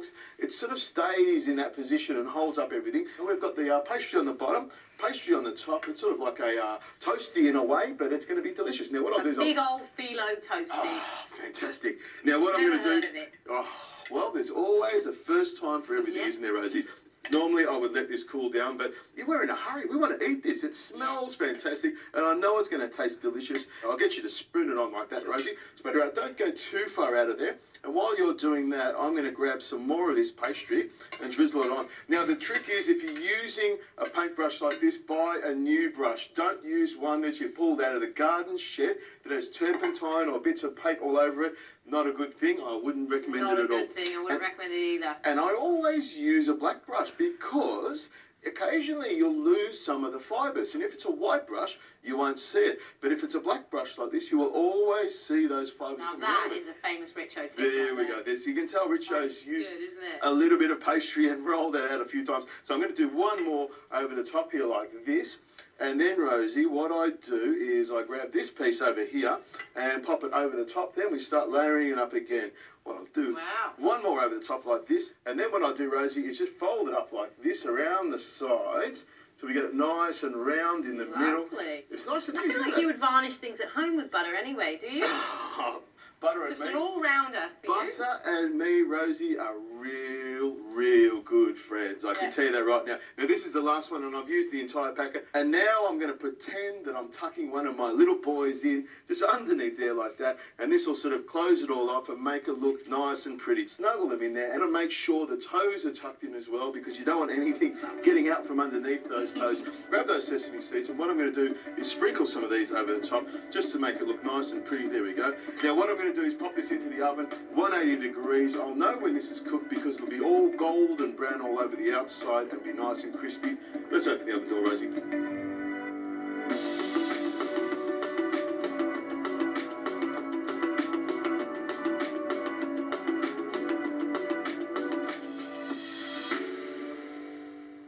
cooks, it sort of stays in that position and holds up everything. And we've got the pastry on the bottom, pastry on the top. It's sort of like a toasty in a way, but it's going to be delicious. Now what I'll do is big old phyllo toasty. Oh, fantastic. Now what I'm going to do... Oh, well, there's always a first time for everything, isn't there, Rosie? Normally I would let this cool down, but we're in a hurry. We want to eat this. It smells fantastic, and I know it's going to taste delicious. I'll get you to spoon it on like that, Rosie. Spread it out. Don't go too far out of there. And while you're doing that, I'm going to grab some more of this pastry and drizzle it on. Now, the trick is, if you're using a paintbrush like this, buy a new brush. Don't use one that you pulled out of the garden shed that has turpentine or bits of paint all over it. Not a good thing. I wouldn't recommend it at all. Not a good thing. I wouldn't recommend it either. And I always use a black brush because occasionally you'll lose some of the fibres, and if it's a white brush you won't see it, but if it's a black brush like this you will always see those fibres. Now that is a famous Richo tip. There we go. You can tell Richo's used good, isn't it? a little bit of pastry and rolled that out a few times. So I'm going to do one more over the top here like this, and then Rosie, what I do is I grab this piece over here and pop it over the top. Then we start layering it up again. What I'll do, one more over the top like this, and then what I do, Rosie, is just fold it up like this around the sides, so we get it nice and round in the middle. It's nice and easy. I feel like you would varnish things at home with butter anyway, do you? Butter it's and just me. an all-rounder. Butter and me, Rosie, are real good friends. I can tell you that right now. Now, this is the last one, and I've used the entire packet. And now I'm going to pretend that I'm tucking one of my little boys in, just underneath there like that. And this will sort of close it all off and make it look nice and pretty. Snuggle them in there, and I'll make sure the toes are tucked in as well, because you don't want anything getting out from underneath those toes. Grab those sesame seeds, and what I'm going to do is sprinkle some of these over the top, just to make it look nice and pretty. There we go. Now, what I'm going to do is pop this into the oven, 180 degrees. I'll know when this is cooked because it'll be all golden brown all over the outside and be nice and crispy. Let's open the oven door, Rosie.